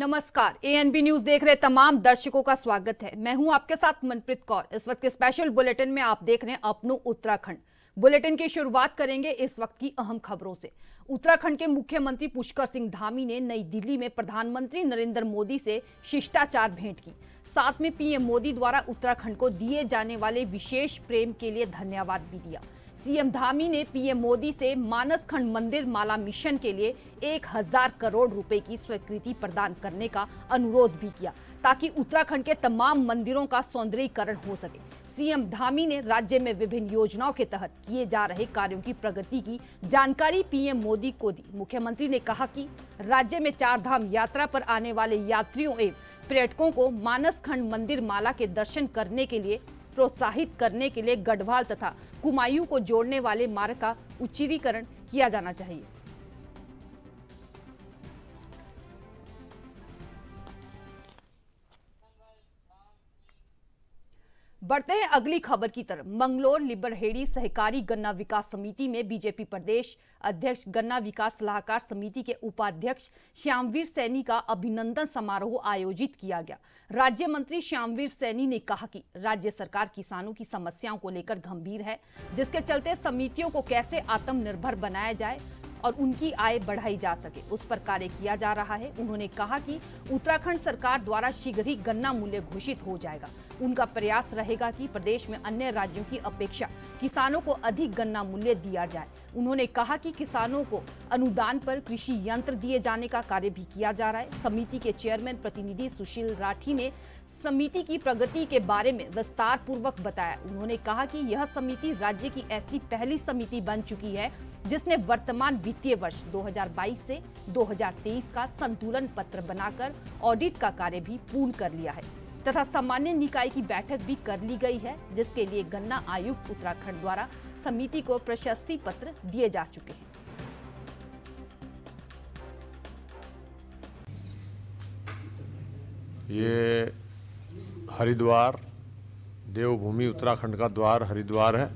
नमस्कार, ANB news देख रहे तमाम दर्शकों का स्वागत है। मैं हूं आपके साथ मनप्रीत कौर। इस वक्त के स्पेशल बुलेटिन में आप देख रहे हैं अपनों उत्तराखंड। बुलेटिन की शुरुआत करेंगे इस वक्त की अहम खबरों से। उत्तराखंड के मुख्यमंत्री पुष्कर सिंह धामी ने नई दिल्ली में प्रधानमंत्री नरेंद्र मोदी से शिष्टाचार भेंट की। साथ में पीएम मोदी द्वारा उत्तराखंड को दिए जाने वाले विशेष प्रेम के लिए धन्यवाद भी दिया। सीएम धामी ने पीएम मोदी से मानसखंड मंदिर माला मिशन के लिए 1000 करोड़ रुपए की स्वीकृति प्रदान करने का अनुरोध भी किया, ताकि उत्तराखंड के तमाम मंदिरों का सौंदर्यीकरण हो सके। सीएम धामी ने राज्य में विभिन्न योजनाओं के तहत किए जा रहे कार्यों की प्रगति की जानकारी पीएम मोदी को दी। मुख्यमंत्री ने कहा कि राज्य में 4 धाम यात्रा पर आने वाले यात्रियों एवं पर्यटकों को मानसखंड मंदिर माला के दर्शन करने के लिए प्रोत्साहित करने के लिए गढ़वाल तथा कुमायूं को जोड़ने वाले मार्ग का उच्चीकरण किया जाना चाहिए। बढ़ते हैं अगली खबर की तरफ। मंगलोर लिबरहेड़ी सहकारी गन्ना विकास समिति में बीजेपी प्रदेश अध्यक्ष गन्ना विकास सलाहकार समिति के उपाध्यक्ष श्यामवीर सैनी का अभिनंदन समारोह आयोजित किया गया। राज्य मंत्री श्यामवीर सैनी ने कहा कि राज्य सरकार किसानों की समस्याओं को लेकर गंभीर है, जिसके चलते समितियों को कैसे आत्मनिर्भर बनाया जाए और उनकी आय बढ़ाई जा सके, उस पर कार्य किया जा रहा है। उन्होंने कहा कि उत्तराखंड सरकार द्वारा शीघ्र ही गन्ना मूल्य घोषित हो जाएगा। उनका प्रयास रहेगा कि प्रदेश में अन्य राज्यों की अपेक्षा किसानों को अधिक गन्ना मूल्य दिया जाए। उन्होंने कहा कि किसानों को अनुदान पर कृषि यंत्र दिए जाने का कार्य भी किया जा रहा है। समिति के चेयरमैन प्रतिनिधि सुशील राठी ने समिति की प्रगति के बारे में विस्तार पूर्वक बताया। उन्होंने कहा कि यह समिति राज्य की ऐसी पहली समिति बन चुकी है जिसने वर्तमान वित्तीय वर्ष 2022 से 2023 का संतुलन पत्र बनाकर ऑडिट का कार्य भी पूर्ण कर लिया है तथा सामान्य निकाय की बैठक भी कर ली गई है, जिसके लिए गन्ना आयुक्त उत्तराखंड द्वारा समिति को प्रशस्ति पत्र दिए जा चुके हैं। ये हरिद्वार देवभूमि उत्तराखंड का द्वार हरिद्वार है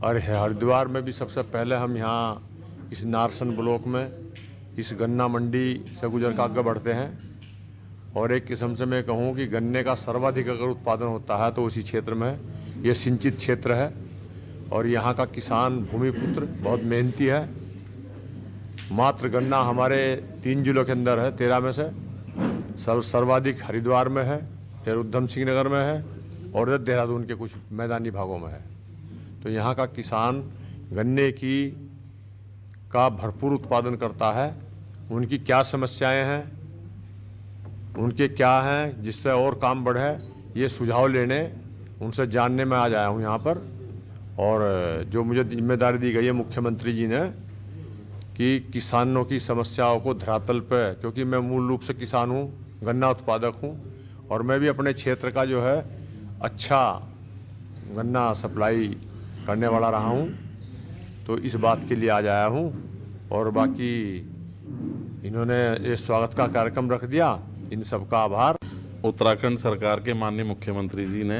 और हरिद्वार में भी सबसे पहले हम यहाँ इस नारसन ब्लॉक में इस गन्ना मंडी से गुजर कर आगे बढ़ते हैं और एक किस्म से मैं कहूँ कि गन्ने का सर्वाधिक अगर उत्पादन होता है तो उसी क्षेत्र में है। ये सिंचित क्षेत्र है और यहाँ का किसान भूमिपुत्र बहुत मेहनती है। मात्र गन्ना हमारे 3 जिलों के अंदर है, 13 में से सर्वाधिक हरिद्वार में है, फिर उधम सिंह नगर में है और इधर देहरादून के कुछ मैदानी भागों में है। तो यहाँ का किसान गन्ने का भरपूर उत्पादन करता है। उनकी क्या समस्याएं हैं, उनके क्या हैं जिससे और काम बढ़े, ये सुझाव लेने उनसे जानने में आज आया हूँ यहाँ पर। और जो मुझे जिम्मेदारी दी गई है मुख्यमंत्री जी ने कि किसानों की समस्याओं को धरातल पे, क्योंकि मैं मूल रूप से किसान हूँ, गन्ना उत्पादक हूँ और मैं भी अपने क्षेत्र का जो है अच्छा गन्ना सप्लाई करने वाला रहा हूँ, तो इस बात के लिए आज आया हूँ। और बाकी इन्होंने ये स्वागत का कार्यक्रम रख दिया, इन सबका आभार। उत्तराखंड सरकार के माननीय मुख्यमंत्री जी ने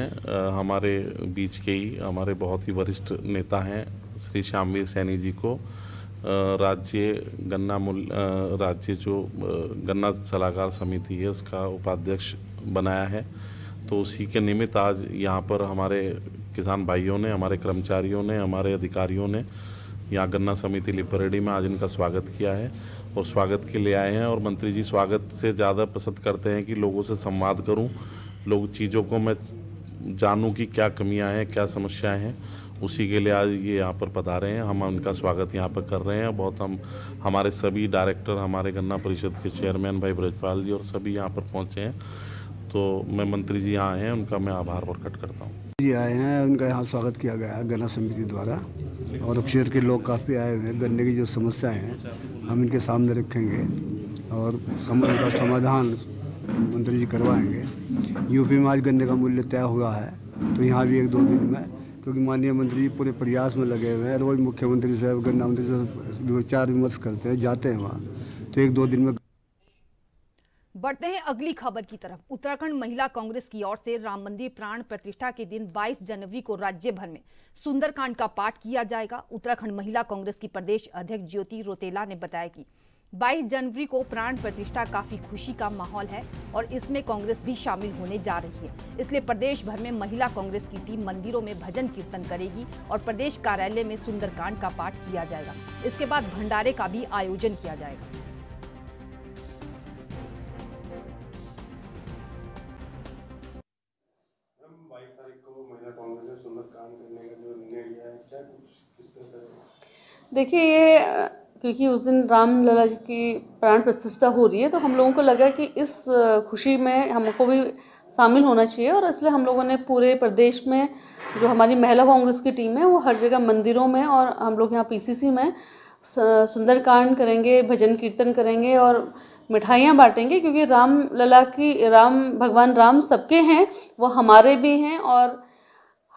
हमारे बीच के ही हमारे बहुत ही वरिष्ठ नेता हैं श्री श्यामवीर सैनी जी को राज्य जो गन्ना सलाहकार समिति है उसका उपाध्यक्ष बनाया है। तो उसी के निमित्त आज यहाँ पर हमारे किसान भाइयों ने, हमारे कर्मचारियों ने, हमारे अधिकारियों ने यहाँ गन्ना समिति लिबरहेड़ी में आज इनका स्वागत किया है और स्वागत के लिए आए हैं। और मंत्री जी स्वागत से ज़्यादा पसंद करते हैं कि लोगों से संवाद करूं, लोग चीज़ों को मैं जानूं कि क्या कमियां हैं, क्या समस्याएं हैं। उसी के लिए आज ये यहाँ पर पधारे हैं। हम उनका स्वागत यहाँ पर कर रहे हैं। बहुत हमारे सभी डायरेक्टर, हमारे गन्ना परिषद के चेयरमैन भाई ब्रजपाल जी और सभी यहाँ पर पहुँचे हैं। तो मैं मंत्री जी यहाँ आए हैं, उनका मैं आभार प्रकट करता हूँ। जी आए हैं, उनका यहाँ स्वागत किया गया है गन्ना समिति द्वारा और क्षेत्र के लोग काफ़ी आए हुए हैं। गन्ने की जो समस्याएं हैं हम इनके सामने रखेंगे और उनका समाधान मंत्री जी करवाएंगे। यूपी में आज गन्ने का मूल्य तय हुआ है, तो यहाँ भी 1-2 दिन में, क्योंकि माननीय मंत्री जी पूरे प्रयास में लगे हुए हैं। रोज मुख्यमंत्री साहब गन्ना मंत्री से विचार विमर्श करते हैं, जाते हैं वहाँ, तो 1-2 दिन में। बढ़ते हैं अगली खबर की तरफ। उत्तराखंड महिला कांग्रेस की ओर से राम मंदिर प्राण प्रतिष्ठा के दिन 22 जनवरी को राज्य भर में सुंदरकांड का पाठ किया जाएगा। उत्तराखंड महिला कांग्रेस की प्रदेश अध्यक्ष ज्योति रोतेला ने बताया कि 22 जनवरी को प्राण प्रतिष्ठा काफी खुशी का माहौल है और इसमें कांग्रेस भी शामिल होने जा रही है। इसलिए प्रदेश भर में महिला कांग्रेस की टीम मंदिरों में भजन कीर्तन करेगी और प्रदेश कार्यालय में सुंदरकांड का पाठ किया जाएगा। इसके बाद भंडारे का भी आयोजन किया जाएगा। देखिए, ये क्योंकि उस दिन रामलला जी की प्राण प्रतिष्ठा हो रही है, तो हम लोगों को लगा कि इस खुशी में हमको भी शामिल होना चाहिए और इसलिए हम लोगों ने पूरे प्रदेश में जो हमारी महिला कांग्रेस की टीम है वो हर जगह मंदिरों में और हम लोग यहाँ पीसीसी में सुंदरकांड करेंगे, भजन कीर्तन करेंगे और मिठाइयाँ बांटेंगे, क्योंकि भगवान राम सबके हैं, वो हमारे भी हैं और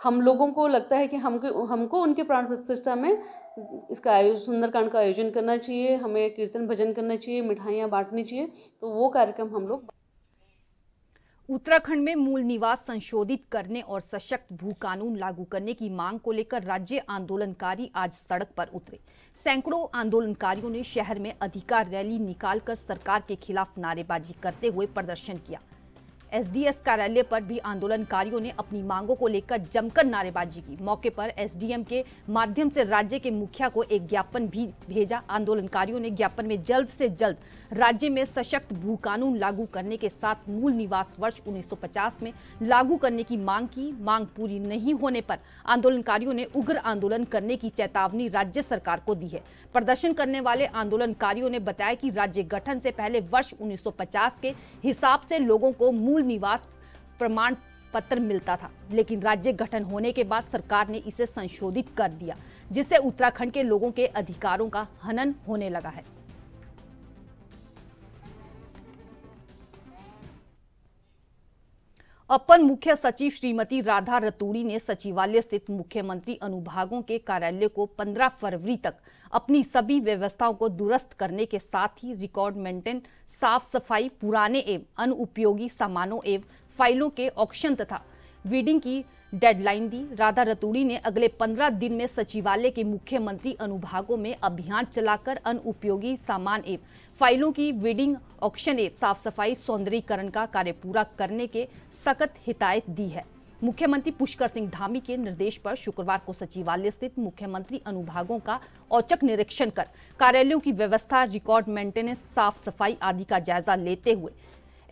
हम लोगों को लगता है कि हमको उनके प्राण प्रतिष्ठा में इसका सुंदरकांड का आयोजन करना चाहिए, हमें कीर्तन भजन करना चाहिए, मिठाइयाँ बांटनी चाहिए, तो वो कार्यक्रम हम लोग। उत्तराखंड में मूल निवास संशोधित करने और सशक्त भू कानून लागू करने की मांग को लेकर राज्य आंदोलनकारी आज सड़क पर उतरे। सैकड़ों आंदोलनकारियों ने शहर में अधिकार रैली निकालकर सरकार के खिलाफ नारेबाजी करते हुए प्रदर्शन किया। एसडीएस कार्यालय पर भी आंदोलनकारियों ने अपनी मांगों को लेकर जमकर नारेबाजी की। मौके पर एसडीएम के माध्यम से राज्य के मुखिया को एक ज्ञापन भी भेजा। आंदोलनकारियों ने ज्ञापन में जल्द से जल्द राज्य में सशक्त भू कानून लागू करने के साथ मूल निवास वर्ष 1950 में लागू करने की मांग की। मांग पूरी नहीं होने पर आंदोलनकारियों ने उग्र आंदोलन करने की चेतावनी राज्य सरकार को दी है। प्रदर्शन करने वाले आंदोलनकारियों ने बताया कि राज्य गठन से पहले वर्ष 1950 के हिसाब से लोगों को मूल निवास प्रमाण पत्र मिलता था, लेकिन राज्य गठन होने के बाद सरकार ने इसे संशोधित कर दिया, जिससे उत्तराखंड के लोगों के अधिकारों का हनन होने लगा है। अपर मुख्य सचिव श्रीमती राधा रतूड़ी ने सचिवालय स्थित मुख्यमंत्री अनुभागों के कार्यालय को 15 फरवरी तक अपनी सभी व्यवस्थाओं को दुरुस्त करने के साथ ही रिकॉर्ड मेंटेन, साफ सफाई, पुराने एवं अनुपयोगी सामानों एवं फाइलों के ऑक्शन तथा वीडिंग की डेडलाइन दी। राधा रतूड़ी ने अगले 15 दिन में सचिवालय के मुख्यमंत्री अनुभागों में अभियान चलाकर अनुपयोगी सामान एवं फाइलों की वीडिंग, ऑक्शन एवं साफ सफाई, सौंदर्यीकरण का कार्य पूरा करने के सख्त हिदायत दी है। मुख्यमंत्री पुष्कर सिंह धामी के निर्देश पर शुक्रवार को सचिवालय स्थित मुख्यमंत्री अनुभागों का औचक निरीक्षण कर कार्यालयों की व्यवस्था, रिकॉर्ड मेंटेनेंस, साफ सफाई आदि का जायजा लेते हुए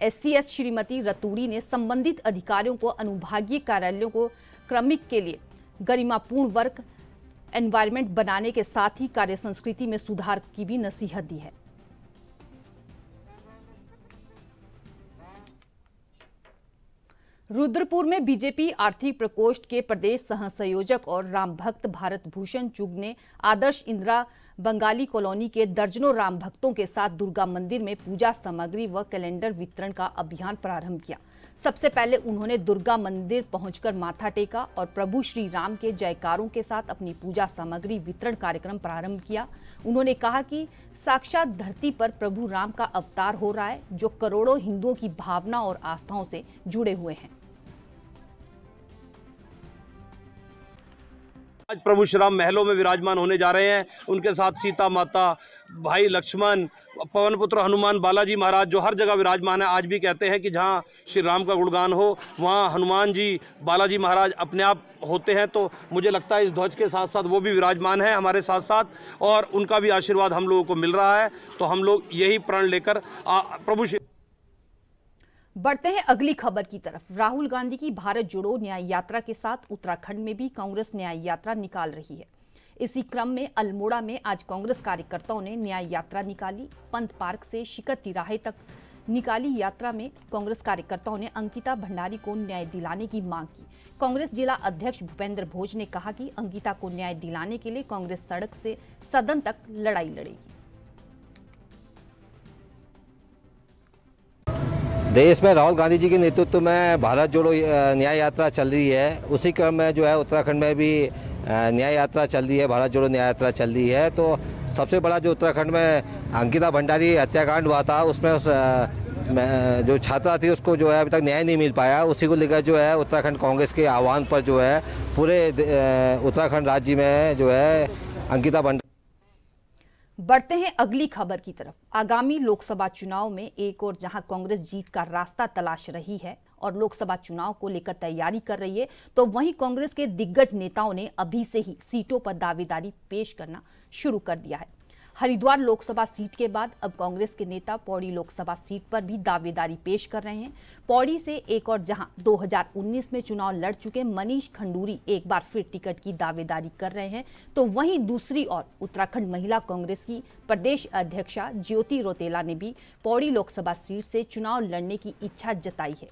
एससीएस श्रीमती रतूड़ी ने संबंधित अधिकारियों को अनुभागीय कार्यालयों को क्रमिक के लिए गरिमापूर्ण वर्क एनवायरनमेंट बनाने के साथ ही कार्य संस्कृति में सुधार की भी नसीहत दी है। रुद्रपुर में बीजेपी आर्थिक प्रकोष्ठ के प्रदेश सह संयोजक और राम भक्त भारत भूषण चुग ने आदर्श इंदिरा बंगाली कॉलोनी के दर्जनों राम भक्तों के साथ दुर्गा मंदिर में पूजा सामग्री व कैलेंडर वितरण का अभियान प्रारंभ किया। सबसे पहले उन्होंने दुर्गा मंदिर पहुंचकर माथा टेका और प्रभु श्री राम के जयकारों के साथ अपनी पूजा सामग्री वितरण कार्यक्रम प्रारंभ किया। उन्होंने कहा कि साक्षात धरती पर प्रभु राम का अवतार हो रहा है, जो करोड़ों हिंदुओं की भावना और आस्थाओं से जुड़े हुए हैं। आज प्रभु श्री राम महलों में विराजमान होने जा रहे हैं। उनके साथ सीता माता, भाई लक्ष्मण, पवन पुत्र हनुमान, बालाजी महाराज जो हर जगह विराजमान है। आज भी कहते हैं कि जहां श्री राम का गुणगान हो वहां हनुमान जी, बालाजी महाराज अपने आप होते हैं। तो मुझे लगता है इस ध्वज के साथ साथ वो भी विराजमान है हमारे साथ साथ और उनका भी आशीर्वाद हम लोगों को मिल रहा है। तो हम लोग यही प्रण लेकर प्रभु श्री। बढ़ते हैं अगली खबर की तरफ। राहुल गांधी की भारत जोड़ो न्याय यात्रा के साथ उत्तराखंड में भी कांग्रेस न्याय यात्रा निकाल रही है। इसी क्रम में अल्मोड़ा में आज कांग्रेस कार्यकर्ताओं ने न्याय यात्रा निकाली। पंत पार्क से शिखर तिराहे तक निकाली यात्रा में कांग्रेस कार्यकर्ताओं ने अंकिता भंडारी को न्याय दिलाने की मांग की। कांग्रेस जिला अध्यक्ष भूपेंद्र भोज ने कहा कि अंकिता को न्याय दिलाने के लिए कांग्रेस सड़क से सदन तक लड़ाई लड़ेगी। देश में राहुल गांधी जी के नेतृत्व में भारत जोड़ो न्याय यात्रा चल रही है। उसी क्रम में जो है उत्तराखंड में भी न्याय यात्रा चल रही है, भारत जोड़ो न्याय यात्रा चल रही है। तो सबसे बड़ा जो उत्तराखंड में अंकिता भंडारी हत्याकांड हुआ था, उसमें उस जो छात्रा थी उसको जो है अभी तक न्याय नहीं मिल पाया। उसी को लेकर जो है उत्तराखंड कांग्रेस के आह्वान पर जो है पूरे उत्तराखंड राज्य में जो है अंकिता भंडारी। बढ़ते हैं अगली खबर की तरफ। आगामी लोकसभा चुनाव में एक और जहां कांग्रेस जीत का रास्ता तलाश रही है और लोकसभा चुनाव को लेकर तैयारी कर रही है, तो वहीं कांग्रेस के दिग्गज नेताओं ने अभी से ही सीटों पर दावेदारी पेश करना शुरू कर दिया है। हरिद्वार लोकसभा सीट के बाद अब कांग्रेस के नेता पौड़ी लोकसभा सीट पर भी दावेदारी पेश कर रहे हैं। पौड़ी से एक और जहां 2019 में चुनाव लड़ चुके मनीष खंडूरी एक बार फिर टिकट की दावेदारी कर रहे हैं, तो वहीं दूसरी ओर उत्तराखंड महिला कांग्रेस की प्रदेश अध्यक्षा ज्योति रौतेला ने भी पौड़ी लोकसभा सीट से चुनाव लड़ने की इच्छा जताई है।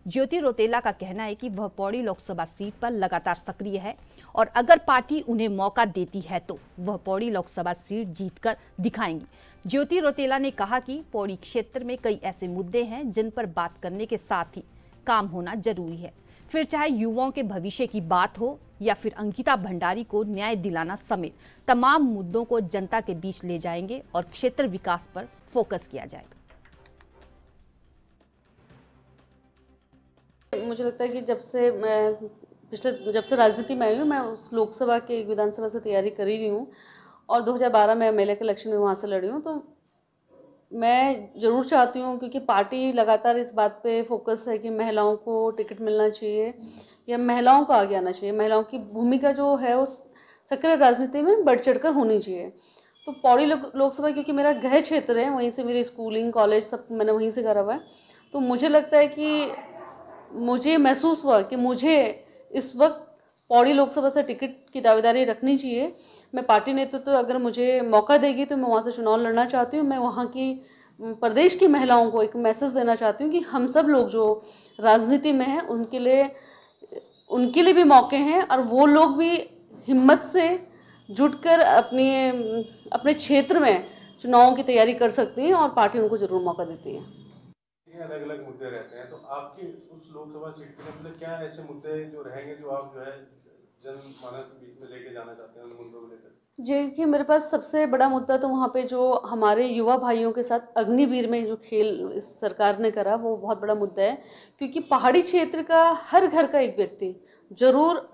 ज्योति रौतेला का कहना है कि वह पौड़ी लोकसभा सीट पर लगातार सक्रिय है और अगर पार्टी उन्हें मौका देती है तो वह पौड़ी लोकसभा सीट जीतकर दिखाएंगी। ज्योति रौतेला ने कहा कि पौड़ी क्षेत्र में कई ऐसे मुद्दे हैं जिन पर बात करने के साथ ही काम होना जरूरी है, फिर चाहे युवाओं के भविष्य की बात हो या फिर अंकिता भंडारी को न्याय दिलाना समेत तमाम मुद्दों को जनता के बीच ले जाएंगे और क्षेत्र विकास पर फोकस किया जाएगा। मुझे लगता है कि जब से राजनीति में आई हूँ, मैं उस लोकसभा के विधानसभा से तैयारी कर ही रही हूँ और 2012 में एमएलए के इलेक्शन में वहाँ से लड़ी हूँ। तो मैं ज़रूर चाहती हूँ, क्योंकि पार्टी लगातार इस बात पे फोकस है कि महिलाओं को टिकट मिलना चाहिए या महिलाओं को आगे आना चाहिए, महिलाओं की भूमिका जो है उस सक्रिय राजनीति में बढ़ चढ़ कर होनी चाहिए। तो पौड़ी लोकसभा क्योंकि मेरा गृह क्षेत्र है, वहीं से मेरी स्कूलिंग कॉलेज सब मैंने वहीं से करा हुआ है, तो मुझे लगता है कि मुझे महसूस हुआ कि मुझे इस वक्त पौड़ी लोकसभा से टिकट की दावेदारी रखनी चाहिए। मैं पार्टी नेतृत्व तो अगर मुझे मौका देगी तो मैं वहाँ से चुनाव लड़ना चाहती हूँ। मैं वहाँ की प्रदेश की महिलाओं को एक मैसेज देना चाहती हूँ कि हम सब लोग जो राजनीति में हैं उनके लिए भी मौके हैं और वो लोग भी हिम्मत से जुटकर अपने क्षेत्र में चुनावों की तैयारी कर सकती हैं और पार्टी उनको जरूर मौका देती है। अलग अलग मुद्दे रहते हैं, तो आपकी उस लोकसभा सीट के मतलब क्या ऐसे मुद्दे जो रहेंगे जो आप जो है जनमानस के बीच में लेके जाना चाहते हैं उन मुद्दों को लेकर? जी, कि मेरे पास सबसे बड़ा मुद्दा तो वहाँ पे जो हमारे युवा भाइयों के साथ अग्निवीर में जो खेल इस सरकार ने करा वो बहुत बड़ा मुद्दा है, क्योंकि पहाड़ी क्षेत्र का हर घर का एक व्यक्ति जरूर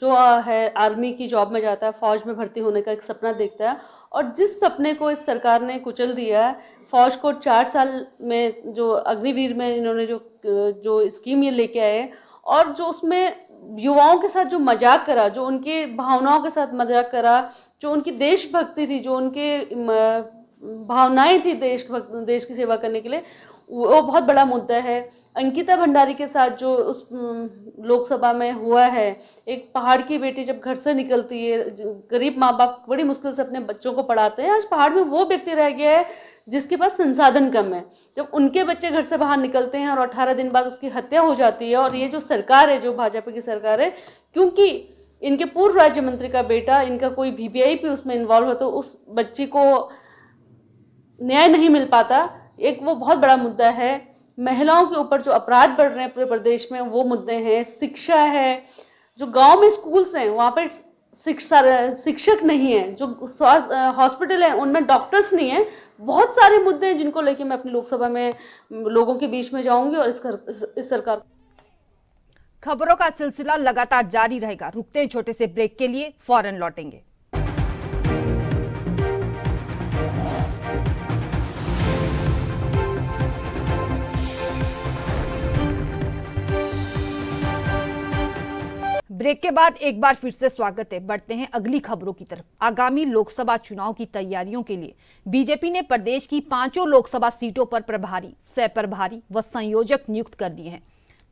जो है आर्मी की जॉब में जाता है, फौज में भर्ती होने का एक सपना देखता है, और जिस सपने को इस सरकार ने कुचल दिया है, फौज को 4 साल में जो अग्निवीर में इन्होंने जो स्कीम ये लेके आए और जो उसमें युवाओं के साथ जो मजाक करा, जो उनकी भावनाओं के साथ मजाक करा, जो उनकी देशभक्ति थी, जो उनके भावनाएं थी देश की सेवा करने के लिए, वो बहुत बड़ा मुद्दा है। अंकिता भंडारी के साथ जो उस लोकसभा में हुआ है, एक पहाड़ की बेटी जब घर से निकलती है, गरीब माँ बाप बड़ी मुश्किल से अपने बच्चों को पढ़ाते हैं, आज पहाड़ में वो व्यक्ति रह गया है जिसके पास संसाधन कम है। जब उनके बच्चे घर से बाहर निकलते हैं और 18 दिन बाद उसकी हत्या हो जाती है, और ये जो सरकार है, जो भाजपा की सरकार है, क्योंकि इनके पूर्व राज्य मंत्री का बेटा, इनका कोई वीवीआईपी उसमें इन्वॉल्व हो, तो उस बच्ची को न्याय नहीं मिल पाता। एक वो बहुत बड़ा मुद्दा है। महिलाओं के ऊपर जो अपराध बढ़ रहे हैं पूरे प्रदेश में, वो मुद्दे हैं। शिक्षा है, जो गांव में स्कूल्स हैं वहाँ पर शिक्षक नहीं है, जो हॉस्पिटल है उनमें डॉक्टर्स नहीं है। बहुत सारे मुद्दे हैं जिनको लेके मैं अपनी लोकसभा में लोगों के बीच में जाऊंगी और इस सरकार। खबरों का सिलसिला लगातार जारी रहेगा। रुकते हैं छोटे से ब्रेक के लिए, फौरन लौटेंगे। ब्रेक के बाद एक बार फिर से स्वागत है। बढ़ते हैं अगली खबरों की तरफ। आगामी लोकसभा चुनाव की तैयारियों के लिए बीजेपी ने प्रदेश की 5 लोकसभा सीटों पर प्रभारी, सह प्रभारी व संयोजक नियुक्त कर दिए हैं।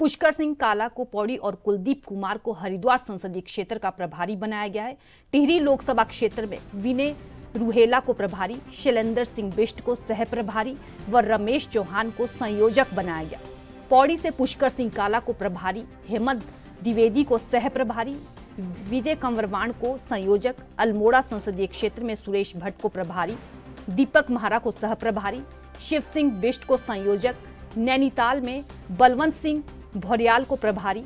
पुष्कर सिंह काला को पौड़ी और कुलदीप कुमार को हरिद्वार संसदीय क्षेत्र का प्रभारी बनाया गया है। टिहरी लोकसभा क्षेत्र में विनय रूहेला को प्रभारी, शैलेंद्र सिंह बिष्ट को सह प्रभारी व रमेश चौहान को संयोजक बनाया गया। पौड़ी से पुष्कर सिंह काला को प्रभारी, हेमंत द्विवेदी को सह प्रभारी, विजय कंवरवाण को संयोजक, अल्मोड़ा संसदीय क्षेत्र में सुरेश भट्ट को प्रभारी, दीपक महारा को सह प्रभारी, शिव सिंह बिष्ट को संयोजक, नैनीताल में बलवंत सिंह भौरियाल को प्रभारी,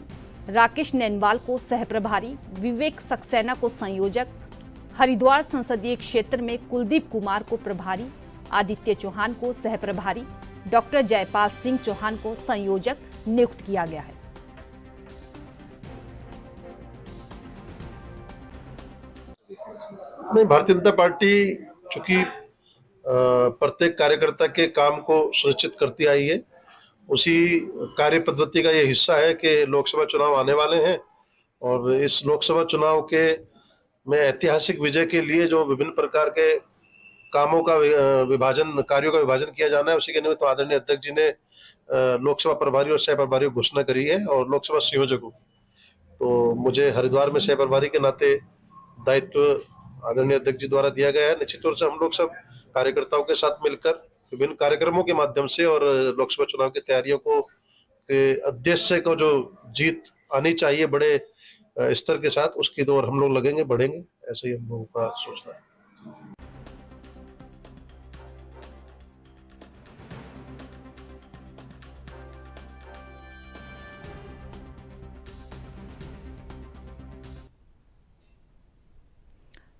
राकेश नैनवाल को सह प्रभारी, विवेक सक्सेना को संयोजक, हरिद्वार संसदीय क्षेत्र में कुलदीप कुमार को प्रभारी, आदित्य चौहान को सह प्रभारी, डॉक्टर जयपाल सिंह चौहान को संयोजक नियुक्त किया गया है। नहीं, भारतीय जनता पार्टी चूंकि प्रत्येक कार्यकर्ता के काम को सुनिश्चित करती आई है। उसी कार्य पद्धति का ये हिस्सा है कि लोकसभा चुनाव आने वाले हैं और इस लोकसभा चुनाव के में ऐतिहासिक विजय के लिए जो विभिन्न प्रकार के कामों का विभाजन, कार्यों का विभाजन किया जाना है, उसी के निमित्त आदरणीय अध्यक्ष जी ने लोकसभा प्रभारी और सह प्रभारी की घोषणा करी है और लोकसभा संयोजकों। तो मुझे हरिद्वार में सह प्रभारी के नाते दायित्व आदरणीय अध्यक्ष जी द्वारा दिया गया है। निश्चित तौर से हम लोग सब कार्यकर्ताओं के साथ मिलकर विभिन्न कार्यक्रमों के माध्यम से और लोकसभा चुनाव की तैयारियों को उद्देश्य को जो जीत आनी चाहिए बड़े स्तर के साथ, उसकी तो और हम लोग लगेंगे, बढ़ेंगे, ऐसे ही हम लोगों का सोचना है।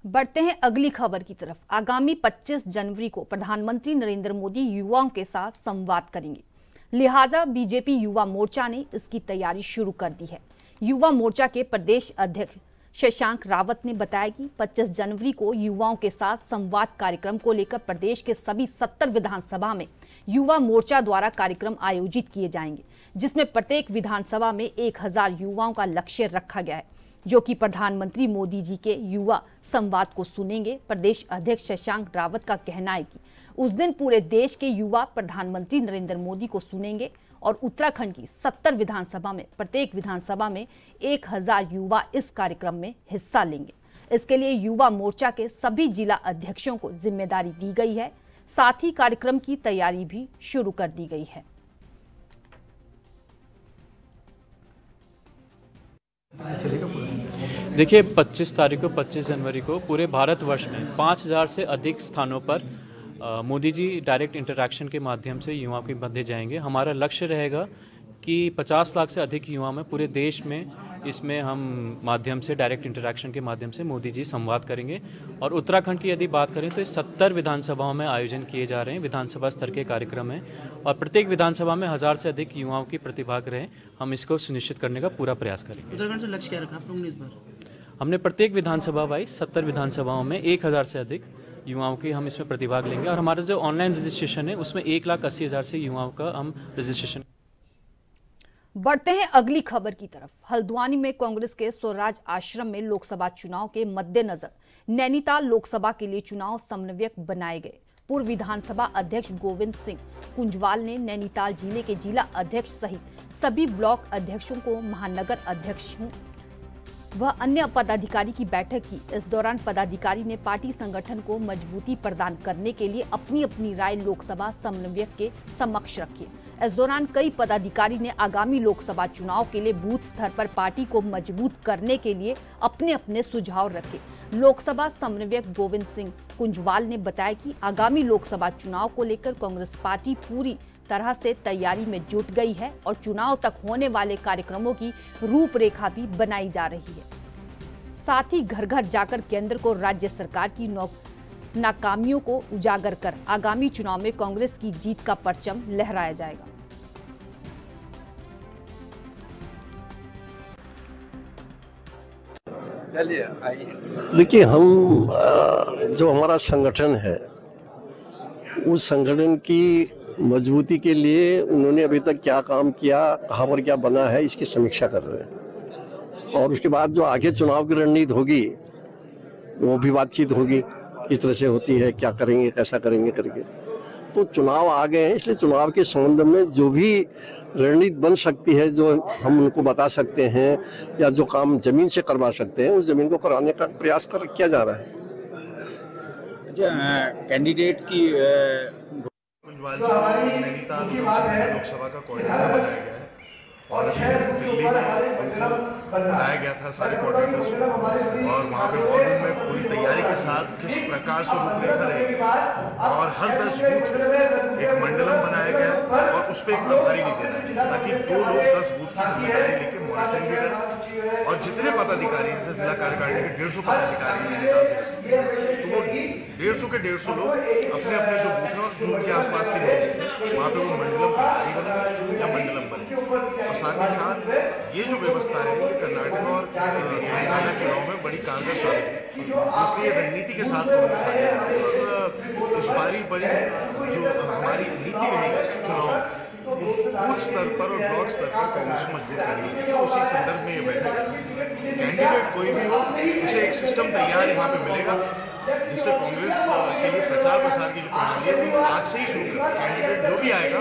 बढ़ते हैं अगली खबर की तरफ। आगामी 25 जनवरी को प्रधानमंत्री नरेंद्र मोदी युवाओं के साथ संवाद करेंगे, लिहाजा बीजेपी युवा मोर्चा ने इसकी तैयारी शुरू कर दी है। युवा मोर्चा के प्रदेश अध्यक्ष शशांक रावत ने बताया कि 25 जनवरी को युवाओं के साथ संवाद कार्यक्रम को लेकर प्रदेश के सभी 70 विधानसभा में युवा मोर्चा द्वारा कार्यक्रम आयोजित किए जाएंगे, जिसमें प्रत्येक विधानसभा में 1000 युवाओं का लक्ष्य रखा गया है, जो कि प्रधानमंत्री मोदी जी के युवा संवाद को सुनेंगे। प्रदेश अध्यक्ष शशांक रावत का कहना है कि उस दिन पूरे देश के युवा प्रधानमंत्री नरेंद्र मोदी को सुनेंगे और उत्तराखंड की 70 विधानसभा में प्रत्येक विधानसभा में 1000 युवा इस कार्यक्रम में हिस्सा लेंगे। इसके लिए युवा मोर्चा के सभी जिला अध्यक्षों को जिम्मेदारी दी गई है, साथ ही कार्यक्रम की तैयारी भी शुरू कर दी गई है। देखिए 25 जनवरी को पूरे भारतवर्ष में 5000 से अधिक स्थानों पर मोदी जी डायरेक्ट इंटरैक्शन के माध्यम से युवाओं के मध्य जाएंगे। हमारा लक्ष्य रहेगा कि 50 लाख से अधिक युवाओं में पूरे देश में इसमें हम माध्यम से डायरेक्ट इंटरैक्शन के माध्यम से मोदी जी संवाद करेंगे। और उत्तराखंड की यदि बात करें तो 70 विधानसभाओं में आयोजन किए जा रहे हैं, विधानसभा स्तर के कार्यक्रम हैं और प्रत्येक विधानसभा में 1000 से अधिक युवाओं की प्रतिभाग रहे। हम इसको सुनिश्चित करने का पूरा प्रयास करेंगे। उत्तराखंड से लक्ष्य क्या रखा आप लोगों ने इस बार? हमने प्रत्येक विधानसभा वाइज 70 विधानसभाओं में 1000 से अधिक युवाओं की हम इसमें प्रतिभाग लेंगे और हमारा जो ऑनलाइन रजिस्ट्रेशन है उसमें 1,80,000 से युवाओं का हम रजिस्ट्रेशन। बढ़ते हैं अगली खबर की तरफ। हल्द्वानी में कांग्रेस के स्वराज आश्रम में लोकसभा चुनाव के मद्देनजर नैनीताल लोकसभा के लिए चुनाव समन्वयक बनाए गए। पूर्व विधानसभा अध्यक्ष गोविंद सिंह कुंजवाल ने नैनीताल जिले के जिला अध्यक्ष सहित सभी ब्लॉक अध्यक्षों को महानगर अध्यक्षों व अन्य पदाधिकारी की बैठक की। इस दौरान पदाधिकारी ने पार्टी संगठन को मजबूती प्रदान करने के लिए अपनी अपनी राय लोकसभा समन्वयक के समक्ष रखी। इस दौरान कई पदाधिकारी ने आगामी लोकसभा चुनाव के लिए बूथ स्तर पर पार्टी को मजबूत करने के लिए अपने अपने सुझाव रखे। लोकसभा समन्वयक गोविंद सिंह कुंजवाल ने बताया कि आगामी लोकसभा चुनाव को लेकर कांग्रेस पार्टी पूरी तरह से तैयारी में जुट गई है और चुनाव तक होने वाले कार्यक्रमों की रूपरेखा भी बनाई जा रही है। साथ ही घर घर जाकर केंद्र को राज्य सरकार की नाकामियों को उजागर कर आगामी चुनाव में कांग्रेस की जीत का परचम लहराया जाएगा। देखिए, हम जो हमारा संगठन है उस संगठन की मजबूती के लिए उन्होंने अभी तक क्या काम किया, कहाँ पर क्या बना है, इसकी समीक्षा कर रहे हैं और उसके बाद जो आगे चुनाव की रणनीति होगी वो भी बातचीत होगी, किस तरह से होती है, क्या करेंगे, कैसा करेंगे करके। तो चुनाव आ गए हैं, इसलिए चुनाव के संबंध में जो भी रणनीति बन सकती है, जो हम उनको बता सकते हैं या जो काम जमीन से करवा सकते हैं, उस जमीन को कराने का प्रयास किया जा रहा है। कैंडिडेट की नैनीताल लोकसभा का कोऑर्डिनेटर बनाया गया है और दिल्ली में उनको बनाया गया था सारे कोऑर्डिनेटर्स को और वहाँ पे वॉर रूम में पूरी तैयारी के साथ किस प्रकार से रूपरेखा रहेगी और हर 10 बूथ एक मंडलम बनाया गया और उस पर एक प्रभारी भी देना ताकि 2 लोग 10 बूथ की जिम्मेदारी लेके मॉनिटरिंग भी करें और जितने पदाधिकारी जैसे जिला कार्यकारिणी के 150 पदाधिकारी हैं, तो वो 150 के 150 लोग अपने अपने जो बूथ हैं और जो उनके आसपास के लोग थे वहाँ पे वो मंडलम प्रभारी बने या मंडलम बने। और साथ ही साथ ये जो व्यवस्था है ये कर्नाटक और तेलंगाना चुनाव में बड़ी कारगर साबित हुई, इसलिए रणनीति के साथ कांग्रेस आगे और इस बारी बड़ी जो हमारी नीति रहेगी चुनाव बूथ स्तर पर और ब्लॉक स्तर पर कांग्रेस को मजबूत करनी है। उसी संदर्भ में ये बैठक है। कैंडिडेट कोई भी हो उसे एक सिस्टम तैयार यहाँ पे मिलेगा जिससे कांग्रेस के लिए प्रचार प्रसार की जो प्रणाली है वो आज से ही शुरू कर कैंडिडेट जो भी आएगा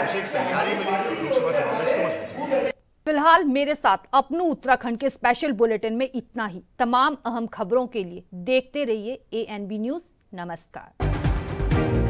उसे एक तैयारी मिलेगी लोकसभा चुनाव में इससे मजबूत होगी। फिलहाल मेरे साथ अपनू उत्तराखंड के स्पेशल बुलेटिन में इतना ही। तमाम अहम खबरों के लिए देखते रहिए ANB न्यूज़। नमस्कार।